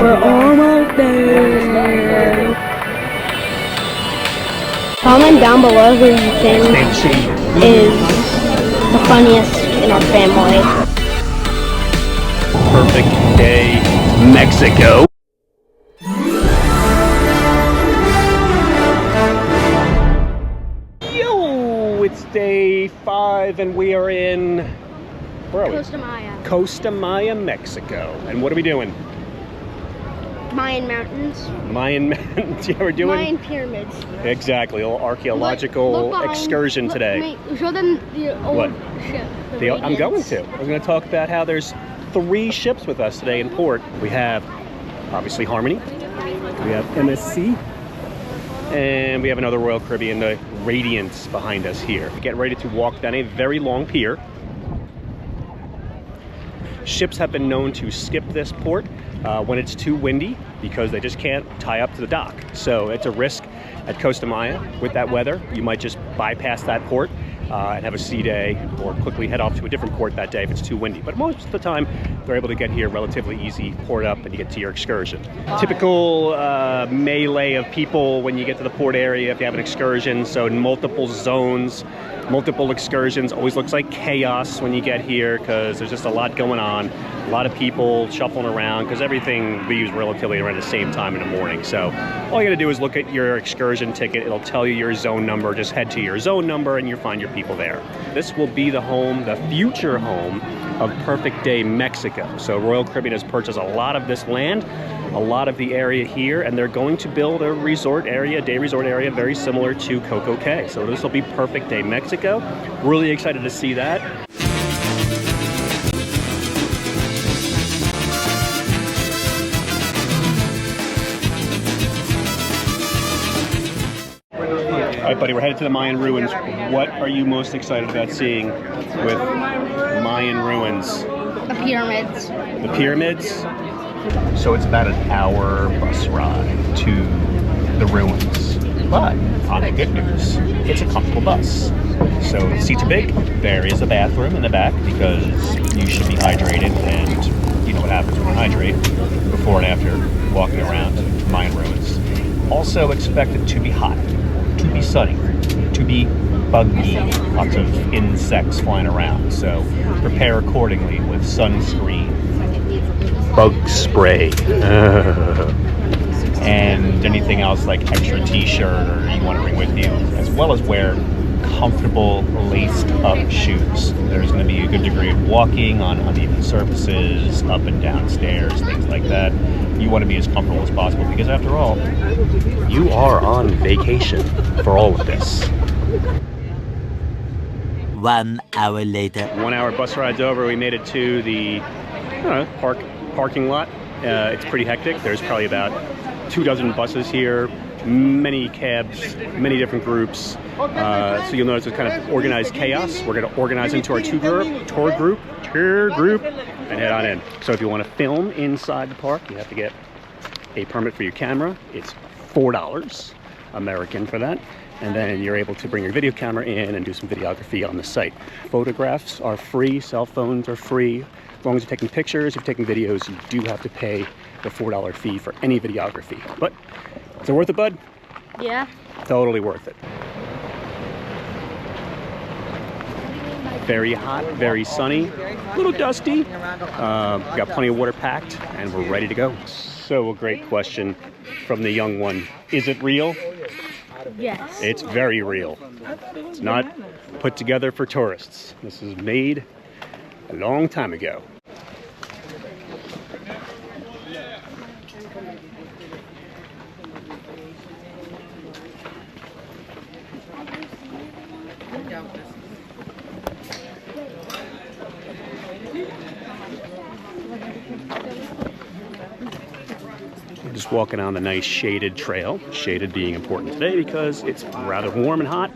We're almost there. Comment down below who you think is the funniest in our family. Perfect day, Mexico. Yo, it's day 5 and we are in, where are we? Costa Maya. Costa Maya, Mexico. And what are we doing? Mayan mountains. Mayan mountains. Yeah, we're doing Mayan pyramids. Exactly, a little archaeological Look behind, excursion today. Show them the old What? ship. I'm going to. I'm going to talk about how there's 3 ships with us today in port. We have, obviously, Harmony. We have MSC. And we have another Royal Caribbean, the Radiance, behind us here. Get ready to walk down a very long pier. Ships have been known to skip this port when it's too windy because they just can't tie up to the dock. So it's a risk at Costa Maya with that weather. You might just bypass that port and have a sea day, or quickly head off to a different port that day if it's too windy. But most of the time, they're able to get here relatively easy, port up, and you get to your excursion. Typical melee of people when you get to the port area if you have an excursion, so multiple zones, multiple excursions. Always looks like chaos when you get here because there's just a lot going on. A lot of people shuffling around because everything leaves relatively around the same time in the morning. So all you gotta do is look at your excursion ticket. It'll tell you your zone number. Just head to your zone number and you'll find your people there. This will be the home, the future home of Perfect Day Mexico. So Royal Caribbean has purchased a lot of this land, a lot of the area here, and they're going to build a resort area, day resort area, very similar to Coco Cay. So this will be Perfect Day Mexico. Really excited to see that. All right, buddy, we're headed to the Mayan ruins. What are you most excited about seeing with Mayan ruins? The pyramids. The pyramids? So it's about an hour bus ride to the ruins. But on the good news, it's a comfortable bus. So the seats are big. There is a bathroom in the back because you should be hydrated, and you know what happens when you hydrate before and after walking around Mayan ruins. Also expected to be hot, to be sunny, to be buggy, lots of insects flying around. So prepare accordingly with sunscreen, bug spray, and anything else like extra t-shirt or you want to bring with you, as well as wear comfortable laced up shoes. There's going to be a good degree of walking on uneven surfaces, up and down stairs, things like that. You want to be as comfortable as possible because after all, you are on vacation for all of this. 1 hour later. 1 hour bus ride's over. We made it to the parking lot. It's pretty hectic. There's probably about 24 buses here, many cabs, many different groups. So you'll notice it's kind of organized chaos. We're going to organize into our tour group, and head on in. So if you want to film inside the park, you have to get a permit for your camera. It's $4 American for that. And then you're able to bring your video camera in and do some videography on the site. Photographs are free, cell phones are free. As long as you're taking pictures, if you're taking videos, you do have to pay the $4 fee for any videography. But is it worth it, bud? Yeah. Totally worth it. Very hot, very sunny, a little dusty. Got plenty of water packed and we're ready to go. So a great question from the young one. Is it real? Yes. It's very real. It's not put together for tourists. This was made a long time ago. Just walking on the nice shaded trail, shaded being important today because it's rather warm and hot.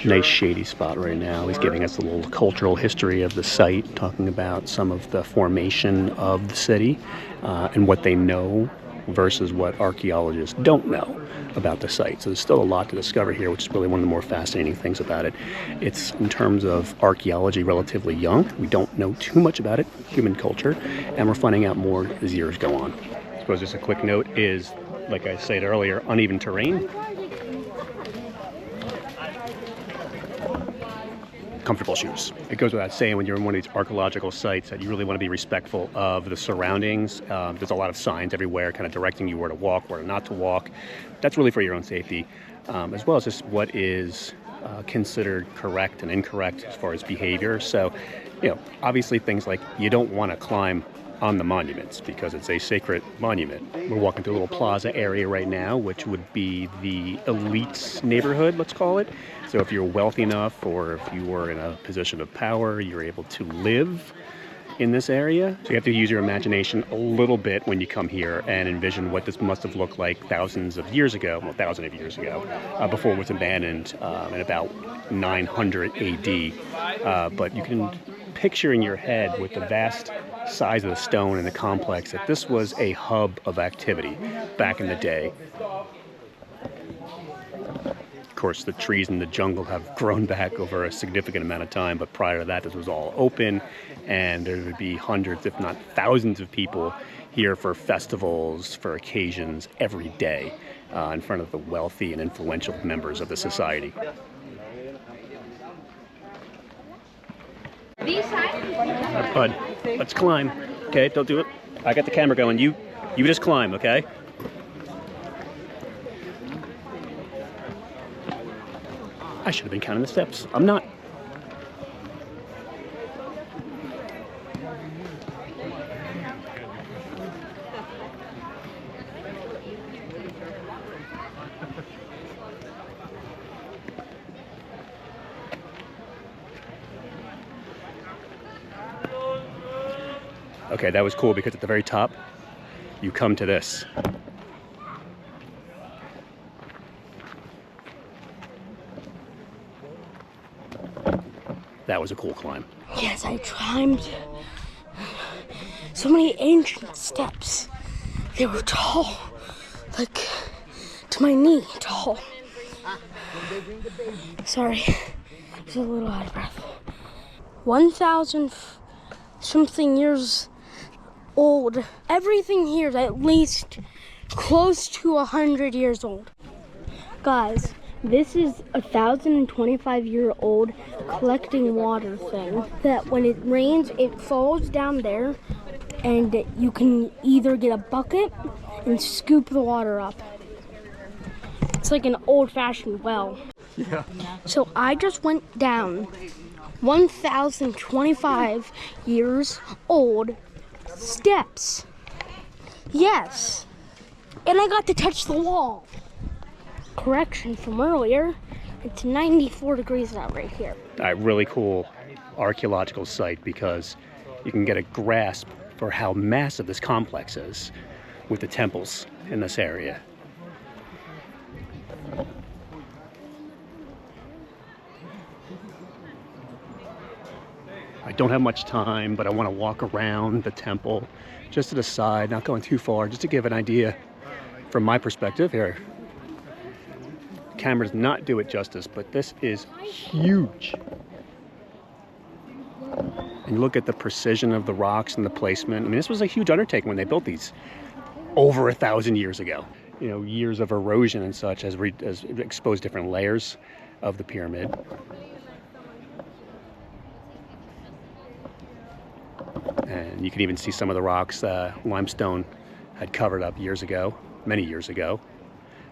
Nice shady spot right now. He's giving us a little cultural history of the site, talking about some of the formation of the city and what they know versus what archaeologists don't know about the site. So there's still a lot to discover here, which is really one of the more fascinating things about it. It's, in terms of archaeology, relatively young. We don't know too much about it, human culture, and we're finding out more as years go on. I suppose just a quick note is, like I said earlier, uneven terrain. Comfortable shoes. It goes without saying when you're in one of these archaeological sites that you really want to be respectful of the surroundings. There's a lot of signs everywhere kind of directing you where to walk, where not to walk. That's really for your own safety, as well as just what is considered correct and incorrect as far as behavior. So, you know, obviously things like you don't want to climb on the monuments because it's a sacred monument. We're walking through a little plaza area right now, which would be the elite's neighborhood, let's call it. So if you're wealthy enough, or if you were in a position of power, you're able to live in this area. So you have to use your imagination a little bit when you come here and envision what this must have looked like thousands of years ago, well, thousands of years ago, before it was abandoned in about 900 AD. But you can picture in your head with the vast size of the stone and the complex that this was a hub of activity back in the day. Of course, the trees in the jungle have grown back over a significant amount of time, but prior to that, this was all open, and there would be hundreds, if not thousands of people here for festivals, for occasions, every day, in front of the wealthy and influential members of the society. All right, bud, let's climb. Okay, don't do it. I got the camera going. You just climb, okay? I should have been counting the steps. I'm not. Okay, that was cool because at the very top, you come to this. That was a cool climb. Yes, I climbed so many ancient steps. They were tall, like to my knee tall. Sorry, I was a little out of breath. 1,000 something years old. Everything here is at least close to 100 years old. Guys, this is a 1,025-year-old collecting water thing that when it rains, it falls down there, and you can either get a bucket and scoop the water up. It's like an old-fashioned well. Yeah. So I just went down 1,025 years old steps. Yes. And I got to touch the wall. Correction from earlier, it's 94 degrees out right here. A really cool archaeological site because you can get a grasp for how massive this complex is with the temples in this area. I don't have much time, but I want to walk around the temple just to the side, not going too far, just to give an idea from my perspective here. Cameras not do it justice, but this is huge. And you look at the precision of the rocks and the placement. I mean, this was a huge undertaking when they built these over 1,000 years ago. You know, years of erosion and such has exposed different layers of the pyramid. And you can even see some of the rocks limestone had covered up years ago, many years ago.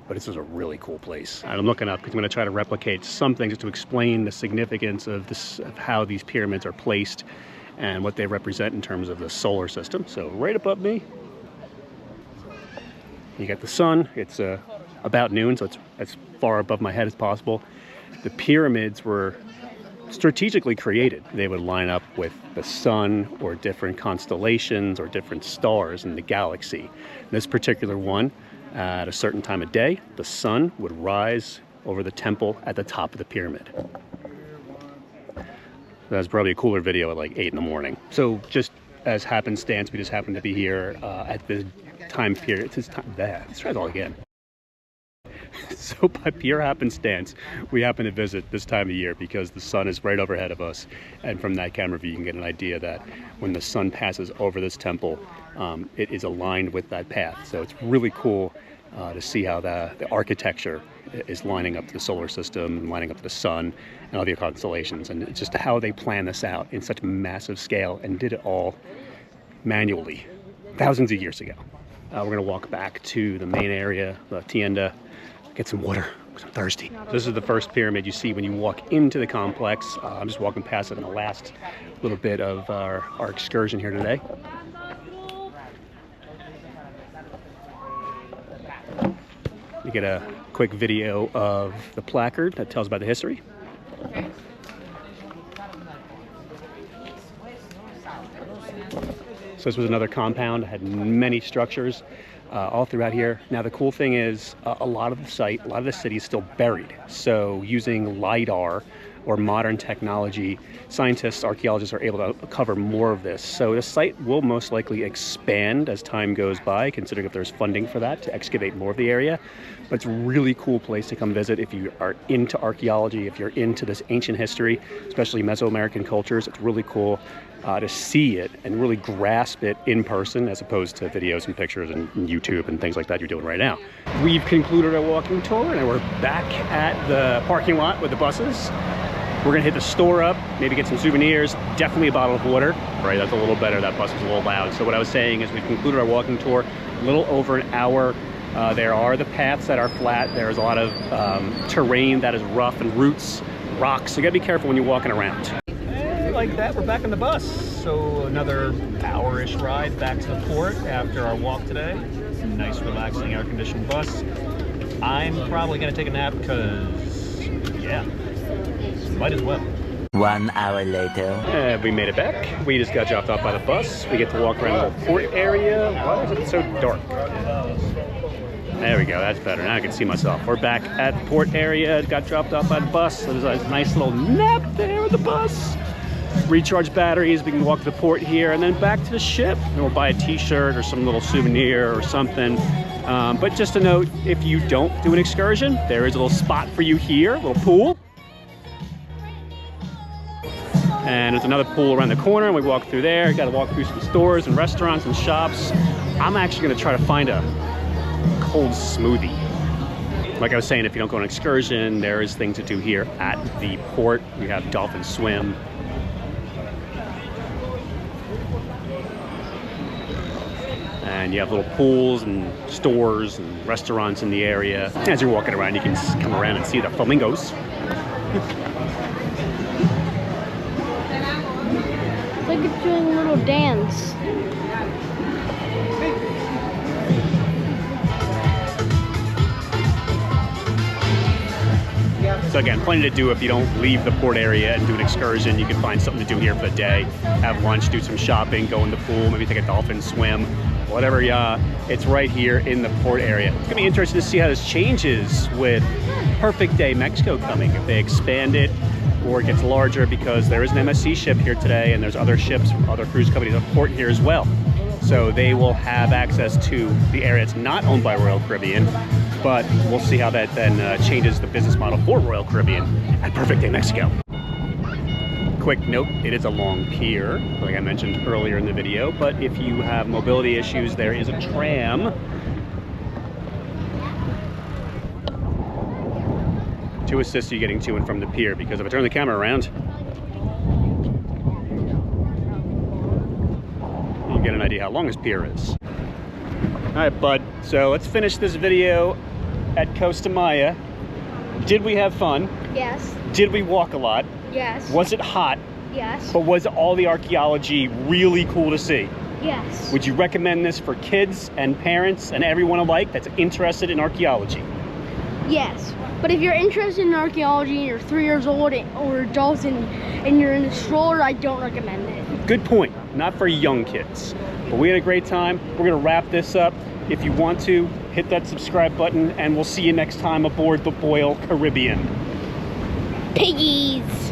But this is a really cool place. I'm looking up because I'm going to try to replicate some things to explain the significance of this, of how these pyramids are placed and what they represent in terms of the solar system. So right above me, you got the sun. It's about noon, so it's as far above my head as possible. The pyramids were strategically created. They would line up with the sun or different constellations or different stars in the galaxy. This particular one, at a certain time of day, the sun would rise over the temple at the top of the pyramid. That's probably a cooler video at like 8 in the morning. So just as happenstance, we just happen to be here at the time period. It's his time. Let's try it all again. So by pure happenstance, we happen to visit this time of year because the sun is right overhead of us. And from that camera view, you can get an idea that when the sun passes over this temple, it is aligned with that path. So it's really cool to see how the architecture is lining up to the solar system, lining up to the sun and other constellations. And it's just how they plan this out in such massive scale and did it all manually thousands of years ago. We're gonna walk back to the main area, the tienda, get some water because I'm thirsty. This is the first pyramid you see when you walk into the complex. I'm just walking past it in the last little bit of our excursion here today. You get a quick video of the placard that tells about the history. So this was another compound, had many structures all throughout here. Now the cool thing is a lot of the city is still buried. So using LiDAR or modern technology, scientists, archaeologists are able to cover more of this. So the site will most likely expand as time goes by, considering if there's funding for that to excavate more of the area. But it's a really cool place to come visit if you are into archaeology, if you're into this ancient history, especially Mesoamerican cultures. It's really cool to see it and really grasp it in person as opposed to videos and pictures and YouTube and things like that you're doing right now. We've concluded our walking tour and we're back at the parking lot with the buses. We're gonna hit the store up, maybe get some souvenirs, definitely a bottle of water. Right, that's a little better, that bus is a little loud. So what I was saying is we've concluded our walking tour, a little over an hour. There are the paths that are flat. There's a lot of terrain that is rough and roots, rocks. So you gotta be careful when you're walking around. And like that, we're back on the bus. So another hour-ish ride back to the port after our walk today. Nice, relaxing, air-conditioned bus. I'm probably gonna take a nap because, yeah, might as well. 1 hour later. We made it back. We just got dropped off by the bus. We get to walk around the port area. Why is it so dark? There we go, that's better. Now I can see myself. We're back at the port area. Got dropped off by the bus. So there's a nice little nap there with the bus. Recharge batteries. We can walk to the port here and then back to the ship. And we'll buy a t-shirt or some little souvenir or something. But just a note, if you don't do an excursion, there is a little spot for you here, a little pool. And there's another pool around the corner, and we walk through there. Got to walk through some stores and restaurants and shops. I'm actually going to try to find a cold smoothie. Like I was saying, if you don't go on an excursion, there is things to do here at the port. We have dolphin swim. And you have little pools and stores and restaurants in the area. As you're walking around, you can come around and see the flamingos. Look at doing a little dance. So again, plenty to do if you don't leave the port area and do an excursion. You can find something to do here for the day. Have lunch, do some shopping, go in the pool, maybe take a dolphin swim, whatever. It's right here in the port area. It's gonna be interesting to see how this changes with Perfect Day Mexico coming. If they expand it or it gets larger, because there is an MSC ship here today and there's other ships from other cruise companies at port here as well. So they will have access to the area. It's not owned by Royal Caribbean, but we'll see how that then changes the business model for Royal Caribbean at Perfect Day Mexico. Quick note, it is a long pier, like I mentioned earlier in the video, but if you have mobility issues, there is a tram to assist you getting to and from the pier, because if I turn the camera around, you can get an idea how long this pier is. All right, bud, so let's finish this video at Costa Maya. Did we have fun? Yes. Did we walk a lot? Yes. Was it hot? Yes. But was all the archaeology really cool to see? Yes. Would you recommend this for kids and parents and everyone alike that's interested in archaeology? Yes. But if you're interested in archaeology and you're 3 years old or adults and you're in a stroller, I don't recommend it. Good point. Not for young kids. But we had a great time. We're gonna wrap this up. If you want to, hit that subscribe button and we'll see you next time aboard the Royal Caribbean. Piggies!